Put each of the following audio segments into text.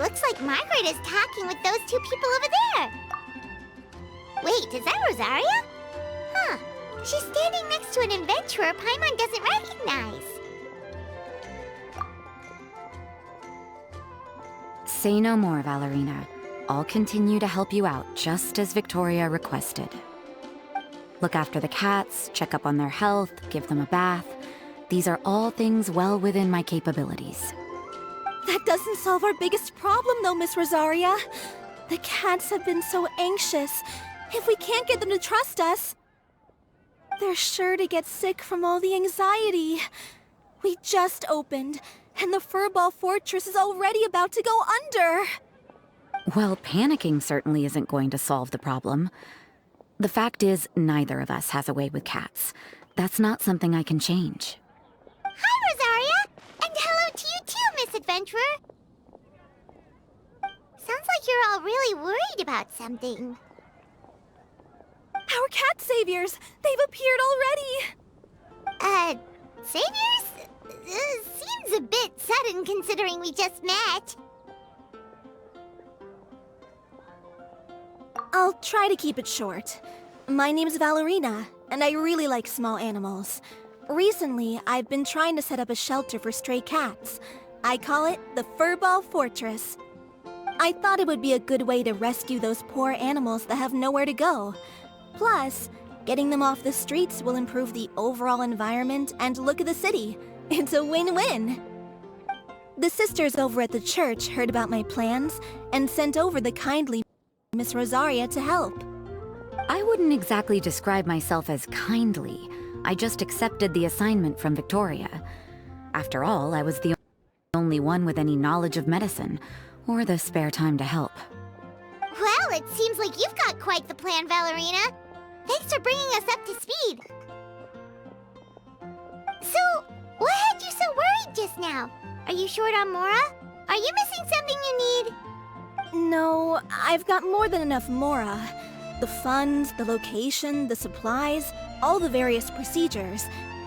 looks like Margaret is talking with those two people over there. Wait, is that Rosaria? Huh. She's standing next to an adventurer Paimon doesn't recognize. Say no more, Valerina. I'll continue to help you out, just as Victoria requested. Look after the cats, check up on their health, give them a bath. These are all things well within my capabilities. That doesn't solve our biggest problem, though, Miss Rosaria. The cats have been so anxious. If we can't get them to trust us, they're sure to get sick from all the anxiety. We just opened, and the Furball Fortress is already about to go under. Well, panicking certainly isn't going to solve the problem. The fact is, neither of us has a way with cats. That's not something I can change. Hi, Rosaria! And hello to you too, Miss Adventurer! Sounds like you're all really worried about something. Our cat saviors! They've appeared already! Saviors? Seems a bit sudden considering we just met. I'll try to keep it short. My name's Valerina, and I really like small animals. Recently, I've been trying to set up a shelter for stray cats. I call it the Furball Fortress. I thought it would be a good way to rescue those poor animals that have nowhere to go. Plus, getting them off the streets will improve the overall environment and look of the city. It's a win-win. The sisters over at the church heard about my plans and sent over the kindly Miss Rosaria to help. I wouldn't exactly describe myself as kindly. I just accepted the assignment from Victoria. After all, I was the only one with any knowledge of medicine, or the spare time to help. Well, it seems like you've got quite the plan, Valerina. Thanks for bringing us up to speed. So, what had you so worried just now? Are you short on Mora? Are you missing something you need? No, I've got more than enough Mora. The funds, the location, the supplies, all the various procedures.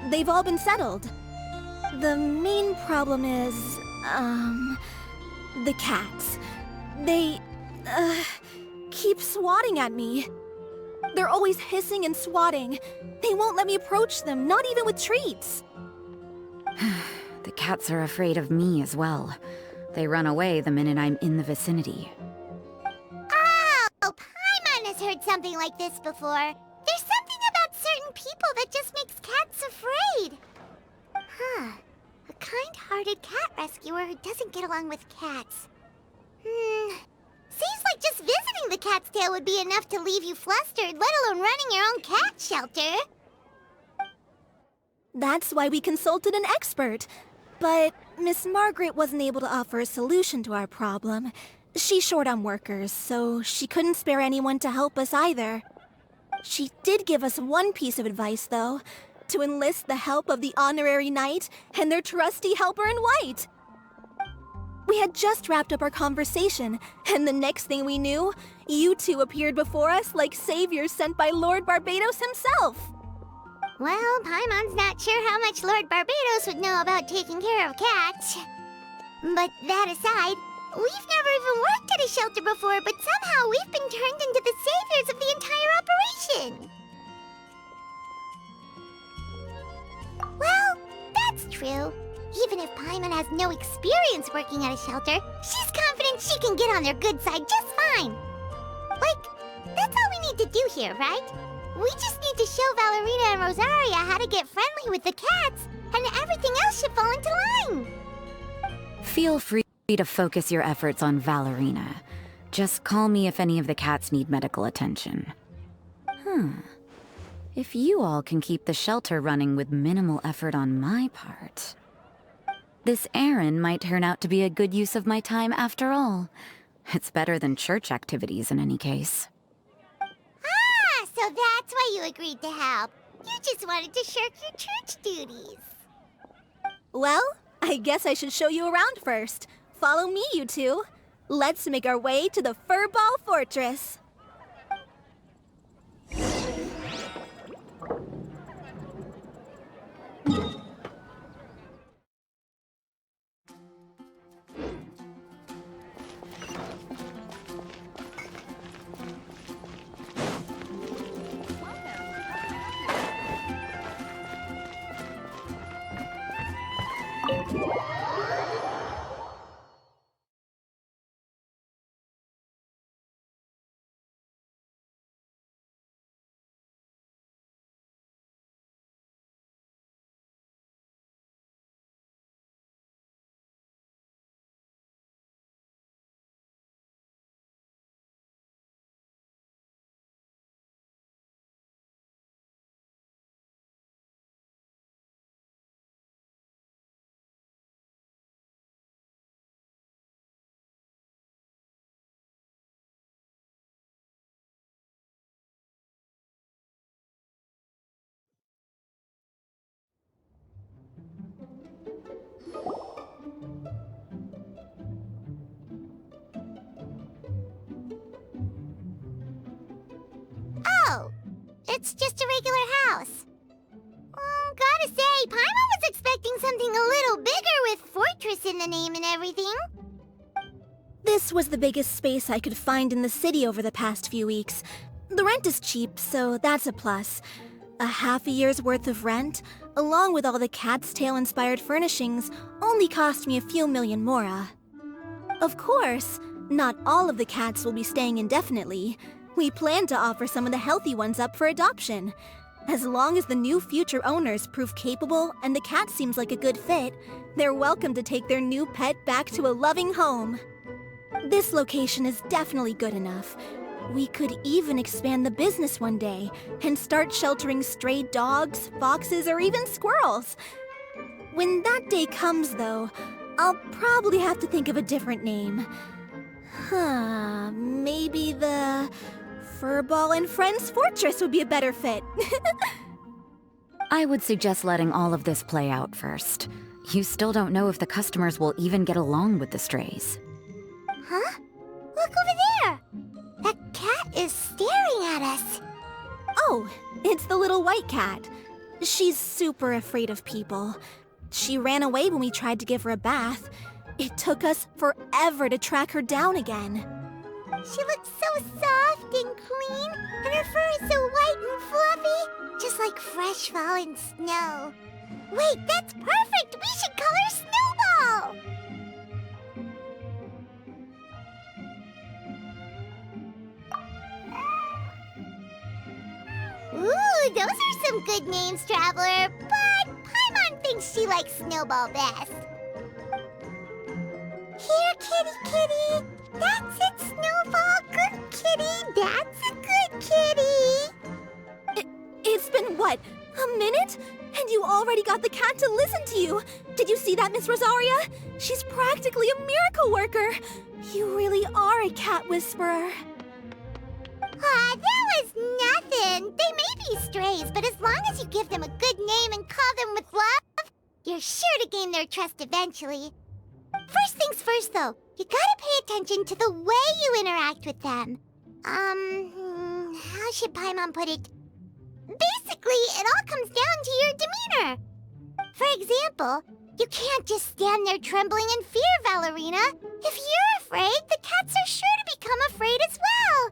They've all been settled. The main problem is, the cats. They, keep swatting at me. They're always hissing and swatting. They won't let me approach them, not even with treats. The cats are afraid of me as well. They run away the minute I'm in the vicinity. Oh, Paimon has heard something like this before. There's something about certain people that just makes cats afraid. Huh. A kind-hearted cat rescuer who doesn't get along with cats. Seems like just visiting the cat's tail would be enough to leave you flustered, let alone running your own cat shelter. That's why we consulted an expert. But Miss Margaret wasn't able to offer a solution to our problem. She's short on workers, so she couldn't spare anyone to help us either. She did give us one piece of advice, though, to enlist the help of the Honorary Knight and their trusty helper in white. We had just wrapped up our conversation, and the next thing we knew, you two appeared before us like saviors sent by Lord Barbados himself. Well, Paimon's not sure how much Lord Barbados would know about taking care of cats. But that aside, we've never even worked at a shelter before, but somehow we've been turned into the saviors of the entire operation. Well, that's true. Even if Paimon has no experience working at a shelter, she's confident she can get on their good side just fine. Like, that's all we need to do here, right? We just need to show Valerina and Rosaria how to get friendly with the cats, and everything else should fall into line. Feel free to focus your efforts on Valerina. Just call me if any of the cats need medical attention. If you all can keep the shelter running with minimal effort on my part, this errand might turn out to be a good use of my time after all. It's better than church activities in any case. So that's why you agreed to help. You just wanted to shirk your church duties. Well, I guess I should show you around first. Follow me, you two. Let's make our way to the Furball Fortress. It's just a regular house. Gotta say, Paimon was expecting something a little bigger with Fortress in the name and everything. This was the biggest space I could find in the city over the past few weeks. The rent is cheap, so that's a plus. A half a year's worth of rent, along with all the Cat's Tail-inspired furnishings, only cost me a few million mora. Of course, not all of the cats will be staying indefinitely. We plan to offer some of the healthy ones up for adoption. As long as the new future owners prove capable and the cat seems like a good fit, they're welcome to take their new pet back to a loving home. This location is definitely good enough. We could even expand the business one day and start sheltering stray dogs, foxes, or even squirrels. When that day comes, though, I'll probably have to think of a different name. Maybe the Furball and Friends Fortress would be a better fit. I would suggest letting all of this play out first. You still don't know if the customers will even get along with the strays. Huh? Look over there! That cat is staring at us. Oh, it's the little white cat. She's super afraid of people. She ran away when we tried to give her a bath. It took us forever to track her down again. She looks so soft and clean, and her fur is so white and fluffy, just like fresh fallen snow. Wait, that's perfect! We should call her Snowball! Ooh, those are some good names, Traveler, but Paimon thinks she likes Snowball best. Here, kitty, kitty. That's it, Snowball. Good kitty. That's a good kitty. It's been, what, a minute? And you already got the cat to listen to you. Did you see that, Miss Rosaria? She's practically a miracle worker. You really are a cat whisperer. That was nothing. They may be strays, but as long as you give them a good name and call them with love, you're sure to gain their trust eventually. First things first, though, you gotta pay attention to the way you interact with them. How should Paimon put it? Basically, it all comes down to your demeanor. For example, you can't just stand there trembling in fear, Valerina. If you're afraid, the cats are sure to become afraid as well.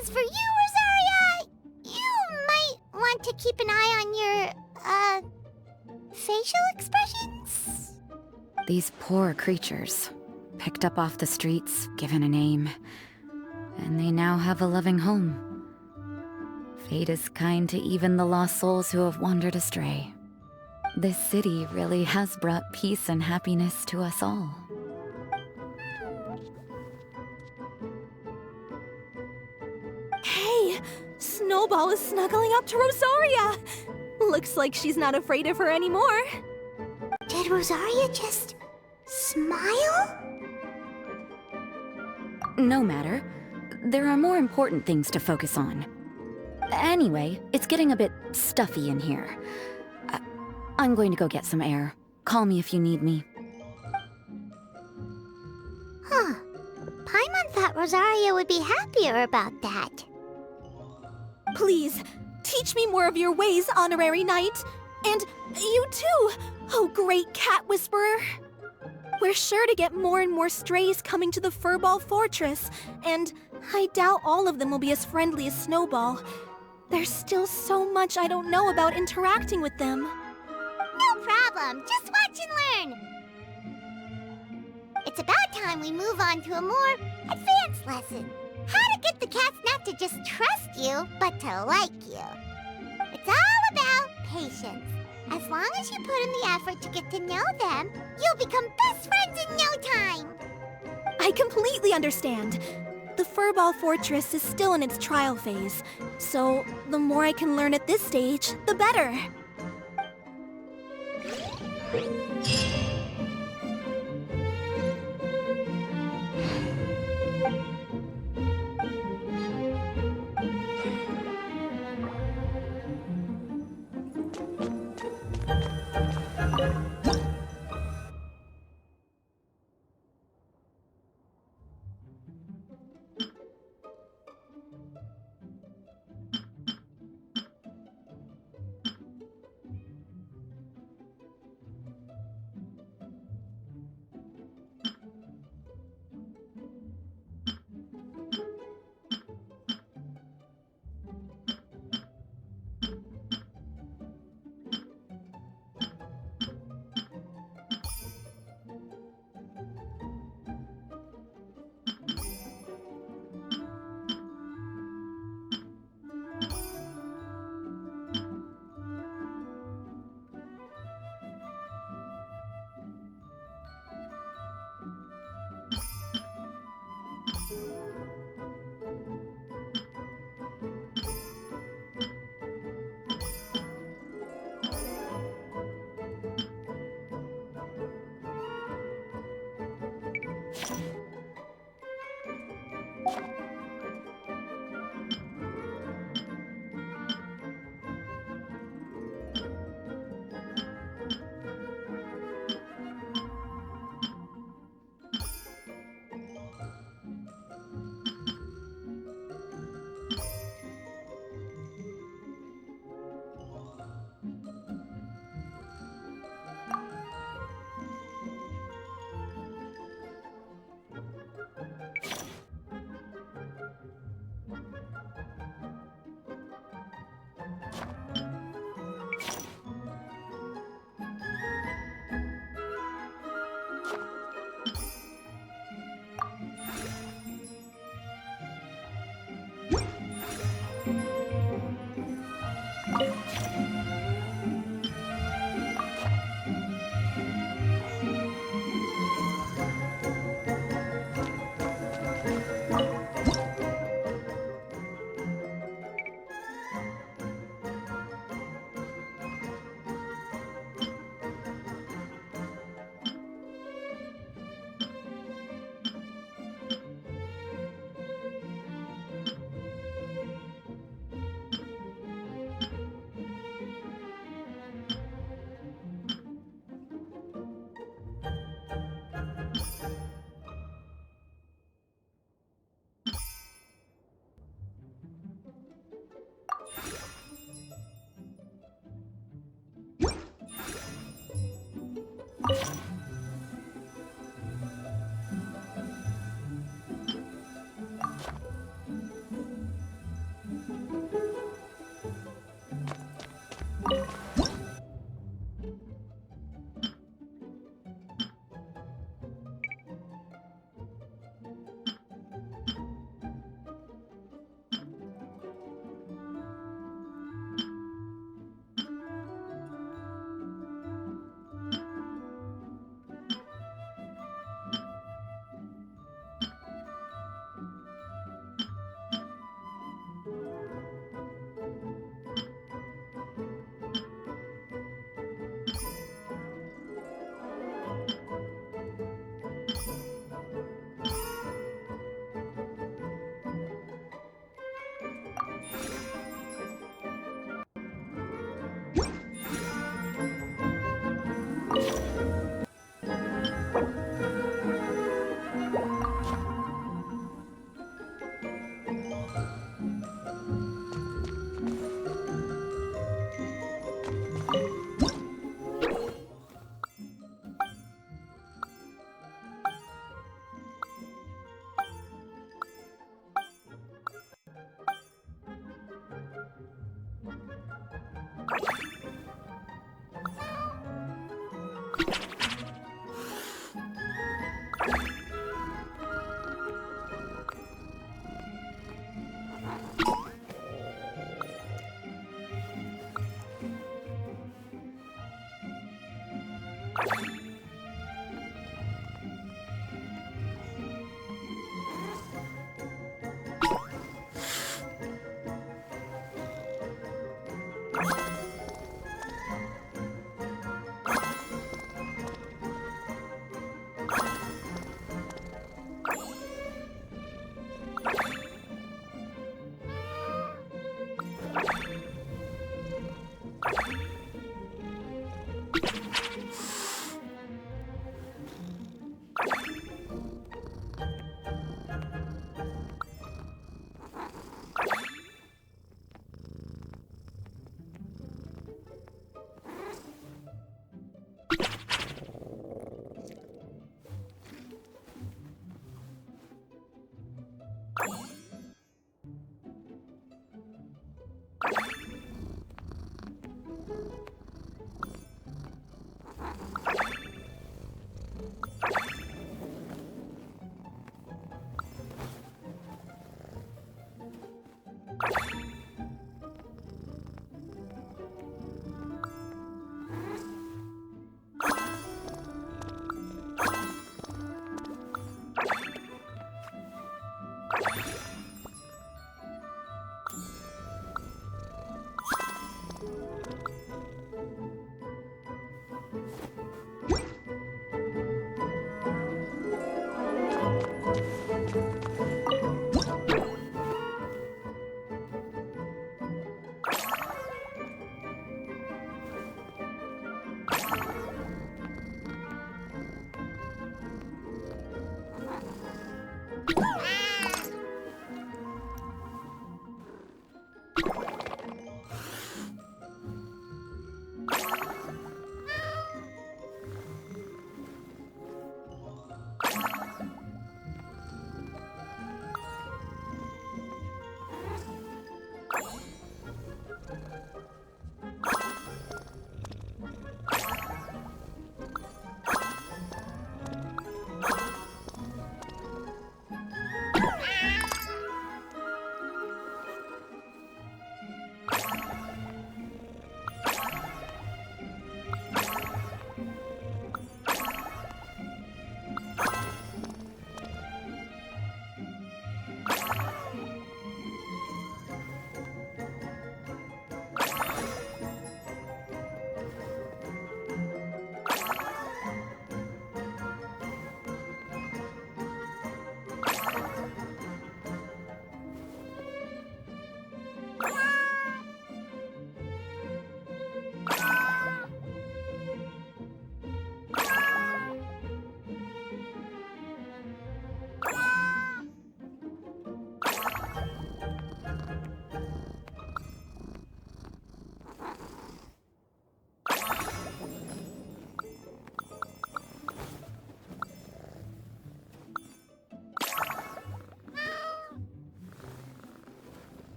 As for you, Rosaria, you might want to keep an eye on your, facial expressions. These poor creatures, picked up off the streets, given a name, and they now have a loving home. Fate is kind to even the lost souls who have wandered astray. This city really has brought peace and happiness to us all. Hey, Snowball is snuggling up to Rosaria. Looks like she's not afraid of her anymore. Did Rosaria just smile? No matter. There are more important things to focus on. Anyway, it's getting a bit stuffy in here. I'm going to go get some air. Call me if you need me. Huh. Paimon thought Rosaria would be happier about that. Please, teach me more of your ways, Honorary Knight. And you too, oh great cat whisperer. We're sure to get more and more strays coming to the Furball Fortress, and I doubt all of them will be as friendly as Snowball. There's still so much I don't know about interacting with them. No problem. Just watch and learn. It's about time we move on to a more advanced lesson. How to get the cats not to just trust you, but to like you. It's all about patience. As long as you put in the effort to get to know them, you'll become best friends in no time. I completely understand. The Furball Fortress is still in its trial phase, so the more I can learn at this stage, the better.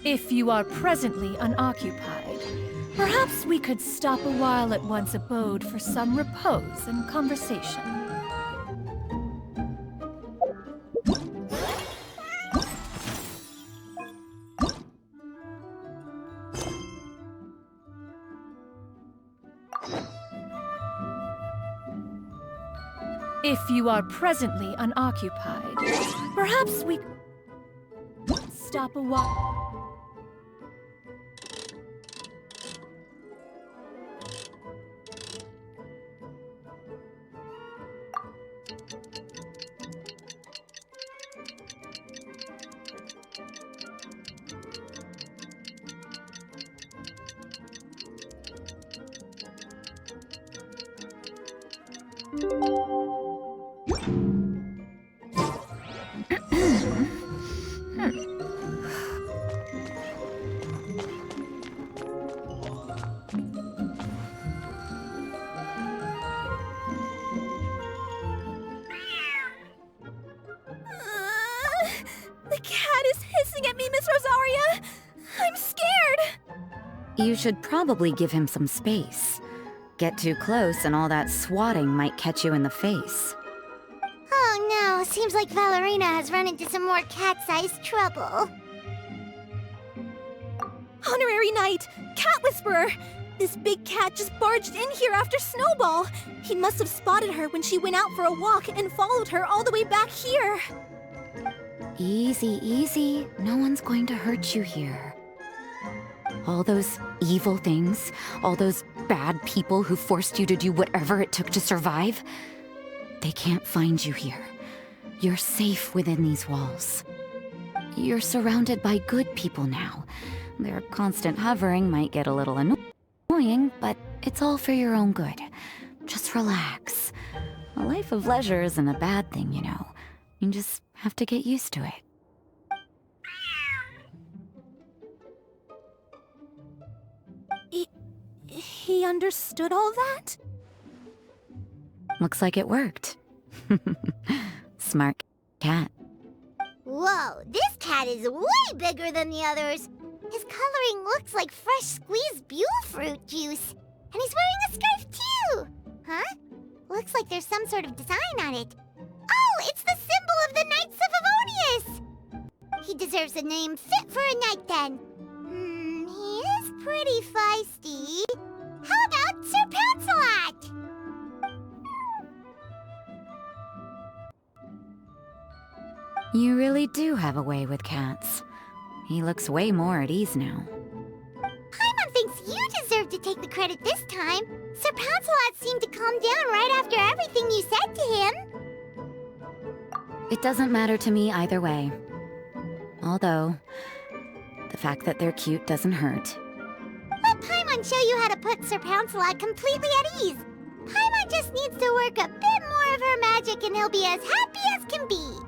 If you are presently unoccupied, perhaps we could stop a while at one's abode for some repose and conversation. If you are presently unoccupied, perhaps we stop a while? The cat is hissing at me, Miss Rosaria! I'm scared! You should probably give him some space. Get too close and all that swatting might catch you in the face. Oh no, seems like Valerina has run into some more cat-sized trouble. Honorary Knight! Cat Whisperer! This big cat just barged in here after Snowball! He must have spotted her when she went out for a walk and followed her all the way back here! Easy, easy. No one's going to hurt you here. All those evil things, all those bad people who forced you to do whatever it took to survive, they can't find you here. You're safe within these walls. You're surrounded by good people now. Their constant hovering might get a little annoying, but it's all for your own good. Just relax. A life of leisure isn't a bad thing, you know. You just have to get used to it. He understood all that? Looks like it worked. Smart cat. Whoa, this cat is way bigger than the others. His coloring looks like fresh squeezed Buell fruit juice. And he's wearing a scarf too! Huh? Looks like there's some sort of design on it. Oh, it's the symbol of the Knights of Favonius! He deserves a name fit for a knight then. He is pretty feisty. How about Sir Pouncelot? You really do have a way with cats. He looks way more at ease now. Paimon thinks you deserve to take the credit this time. Sir Pouncelot seemed to calm down right after everything you said to him. It doesn't matter to me either way. Although, the fact that they're cute doesn't hurt. Let Paimon show you how to put Sir Pouncelot completely at ease. Paimon just needs to work a bit more of her magic and he'll be as happy as can be.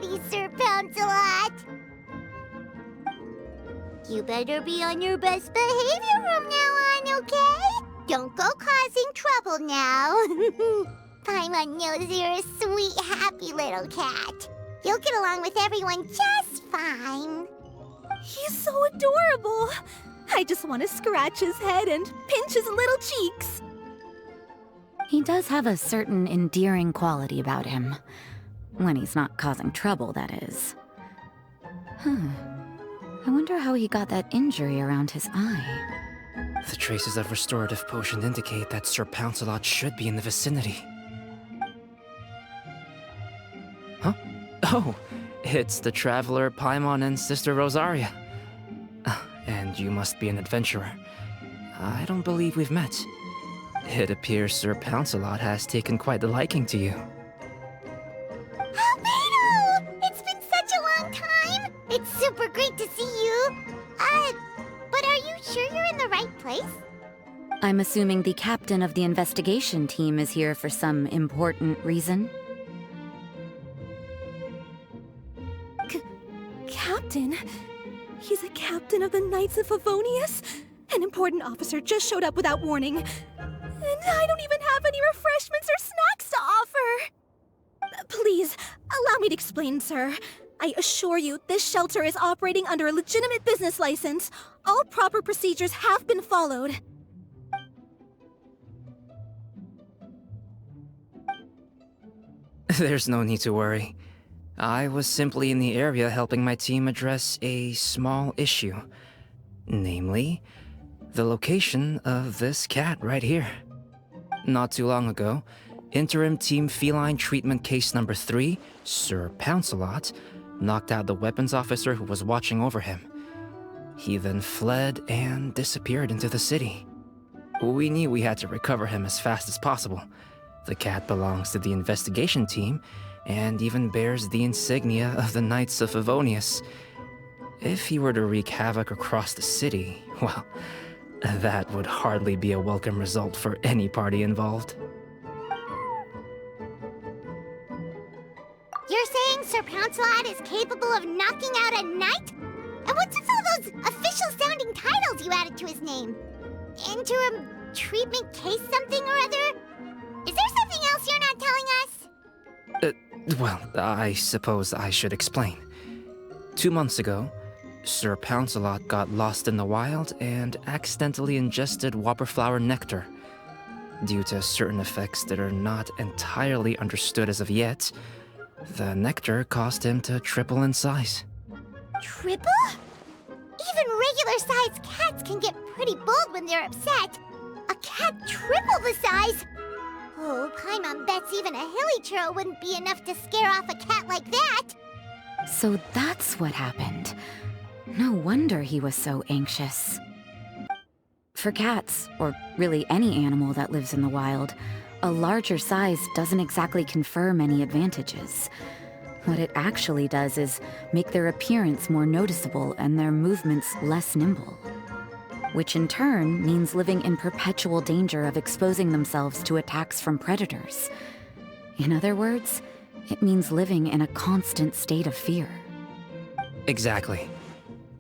naughty, Sir Pouncelot. You better be on your best behavior from now on, okay? Don't go causing trouble now. Paimon knows you're a sweet, happy little cat. You'll get along with everyone just fine. He's so adorable. I just want to scratch his head and pinch his little cheeks. He does have a certain endearing quality about him. When he's not causing trouble, that is. I wonder how he got that injury around his eye. The traces of restorative potion indicate that Sir Pouncelot should be in the vicinity. Huh? Oh, it's the traveler Paimon and Sister Rosaria. And you must be an adventurer. I don't believe we've met. It appears Sir Pouncelot has taken quite the liking to you. Albedo! It's been such a long time! It's super great to see you. But are you sure you're in the right place? I'm assuming the captain of the investigation team is here for some important reason? Captain? He's a captain of the Knights of Favonius? An important officer just showed up without warning. And I don't even have any refreshments or snacks to offer! Please, allow me to explain, sir. I assure you, this shelter is operating under a legitimate business license. All proper procedures have been followed. There's no need to worry. I was simply in the area helping my team address a small issue. Namely, the location of this cat right here. Not too long ago, Interim Team Feline Treatment Case Number 3, Sir Pouncelot, knocked out the weapons officer who was watching over him. He then fled and disappeared into the city. We knew we had to recover him as fast as possible. The cat belongs to the investigation team, and even bears the insignia of the Knights of Favonius. If he were to wreak havoc across the city, well, that would hardly be a welcome result for any party involved. You're saying Sir Pouncelot is capable of knocking out a knight? And what's with all those official-sounding titles you added to his name? Interim treatment case something or other? Is there something else you're not telling us? Well, I suppose I should explain. 2 months ago, Sir Pouncelot got lost in the wild and accidentally ingested whopperflower nectar. Due to certain effects that are not entirely understood as of yet, the nectar caused him to triple in size. Triple? Even regular-sized cats can get pretty bold when they're upset. A cat triple the size? Oh, Paimon bets even a hilly churl wouldn't be enough to scare off a cat like that. So that's what happened. No wonder he was so anxious. For cats, or really any animal that lives in the wild, a larger size doesn't exactly confer many advantages. What it actually does is make their appearance more noticeable and their movements less nimble. Which in turn means living in perpetual danger of exposing themselves to attacks from predators. In other words, it means living in a constant state of fear. Exactly.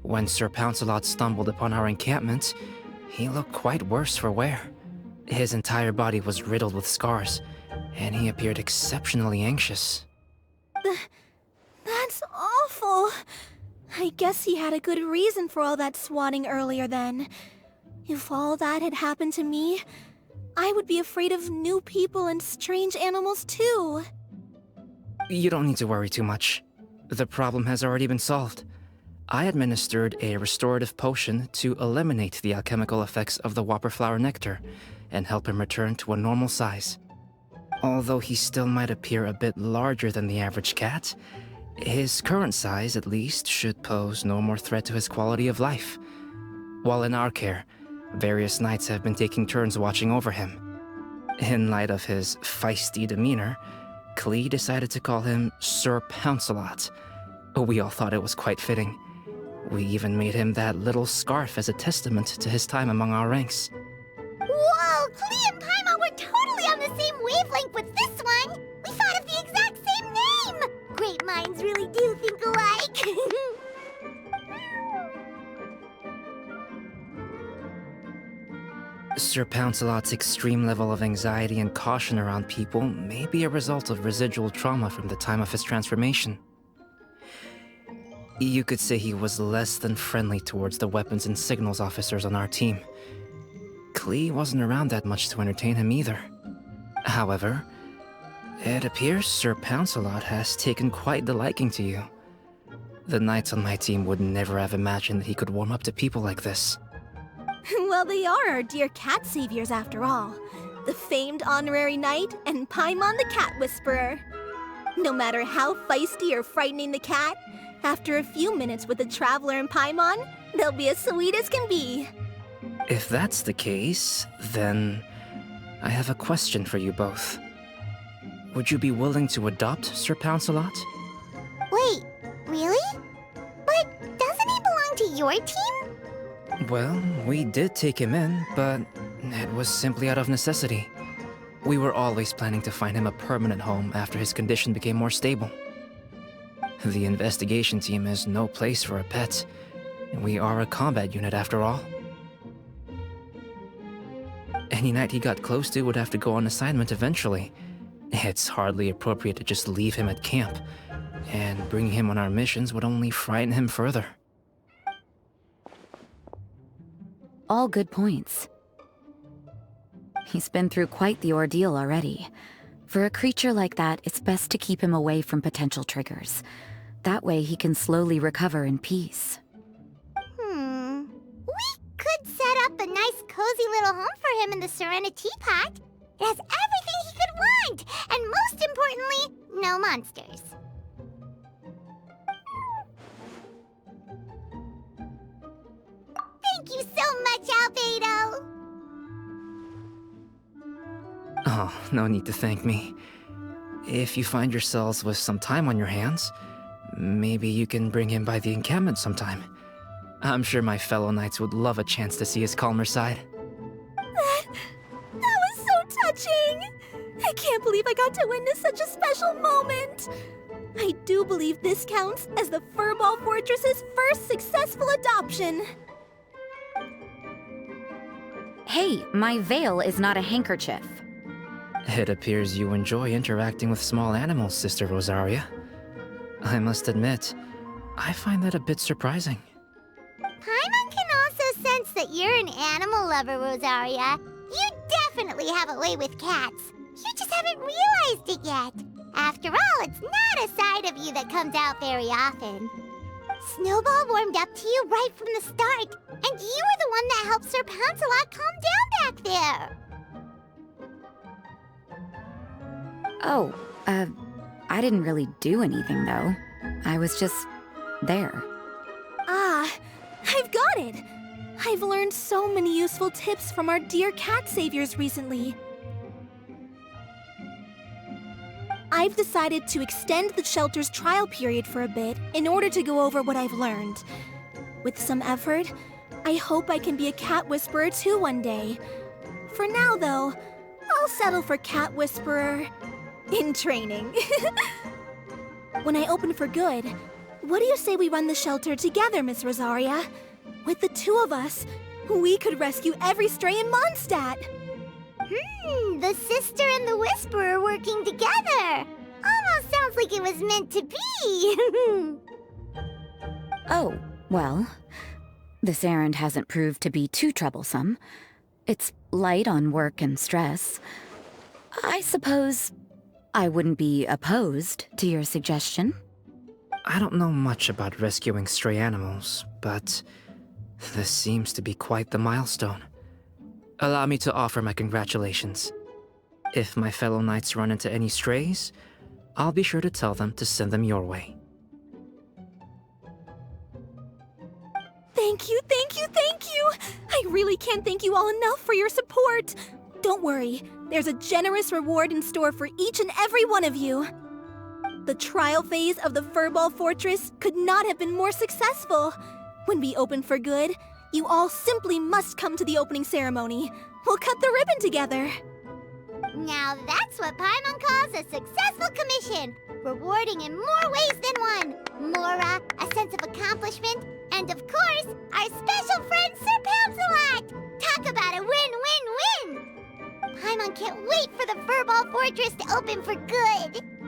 When Sir Pouncelot stumbled upon our encampment, he looked quite worse for wear. His entire body was riddled with scars, and he appeared exceptionally anxious. That's awful. I guess he had a good reason for all that swatting earlier then. If all that had happened to me, I would be afraid of new people and strange animals too. You don't need to worry too much. The problem has already been solved. I administered a restorative potion to eliminate the alchemical effects of the whopperflower nectar and help him return to a normal size. Although he still might appear a bit larger than the average cat, his current size, at least, should pose no more threat to his quality of life. While in our care, various knights have been taking turns watching over him. In light of his feisty demeanor, Klee decided to call him Sir Pouncelot. We all thought it was quite fitting. We even made him that little scarf as a testament to his time among our ranks. Whoa, Klee and Paimon were totally on the same wavelength with this one! We thought of the exact same name! Great minds kids really do think alike. Sir Pouncelot's extreme level of anxiety and caution around people may be a result of residual trauma from the time of his transformation. You could say he was less than friendly towards the weapons and signals officers on our team. Klee wasn't around that much to entertain him either. However, it appears Sir Pouncelot has taken quite the liking to you. The knights on my team would never have imagined that he could warm up to people like this. Well, they are our dear cat saviors after all. The famed honorary knight and Paimon the cat whisperer. No matter how feisty or frightening the cat, after a few minutes with the traveler and Paimon, they'll be as sweet as can be. If that's the case, then I have a question for you both. Would you be willing to adopt Sir Pouncelot? Wait, really? But doesn't he belong to your team? Well, we did take him in, but it was simply out of necessity. We were always planning to find him a permanent home after his condition became more stable. The investigation team is no place for a pet, and we are a combat unit after all. Any knight he got close to would have to go on assignment eventually. It's hardly appropriate to just leave him at camp, and bringing him on our missions would only frighten him further. All good points. He's been through quite the ordeal already. For a creature like that, it's best to keep him away from potential triggers. That way he can slowly recover in peace. We could set up a nice cozy little home for him in the Serenity Pot. It has everything he could want, and most importantly, no monsters. Thank you so much, Albedo! Oh, no need to thank me. If you find yourselves with some time on your hands, maybe you can bring him by the encampment sometime. I'm sure my fellow knights would love a chance to see his calmer side. That was so touching! I can't believe I got to witness such a special moment! I do believe this counts as the Furball Fortress's first successful adoption. Hey, my veil is not a handkerchief. It appears you enjoy interacting with small animals, Sister Rosaria. I must admit, I find that a bit surprising. Paimon can also sense that you're an animal lover, Rosaria. You definitely have a way with cats. You just haven't realized it yet. After all, it's not a side of you that comes out very often. Snowball warmed up to you right from the start, and you were the one that helped Sir Pouncelot calm down back there. Oh, I didn't really do anything, though. I was just there. Ah, I've got it! I've learned so many useful tips from our dear cat saviors recently. I've decided to extend the shelter's trial period for a bit in order to go over what I've learned. With some effort, I hope I can be a cat whisperer too one day. For now, though, I'll settle for cat whisperer in training. When I open for good, what do you say we run the shelter together, Miss Rosaria? With the two of us, we could rescue every stray in Mondstadt. The sister and the whisperer working together. Almost sounds like it was meant to be. Oh, well, this errand hasn't proved to be too troublesome. It's light on work and stress. I suppose I wouldn't be opposed to your suggestion. I don't know much about rescuing stray animals, but this seems to be quite the milestone. Allow me to offer my congratulations. If my fellow knights run into any strays, I'll be sure to tell them to send them your way. Thank you, thank you, thank you! I really can't thank you all enough for your support. Don't worry, there's a generous reward in store for each and every one of you. The trial phase of the Furball Fortress could not have been more successful. When we open for good, you all simply must come to the opening ceremony. We'll cut the ribbon together. Now that's what Paimon calls a successful commission, rewarding in more ways than fun. Mora, a sense of accomplishment, and of course, our special friend Sir Pouncelot! Talk about a win-win-win! Paimon can't wait for the Furball Fortress to open for good!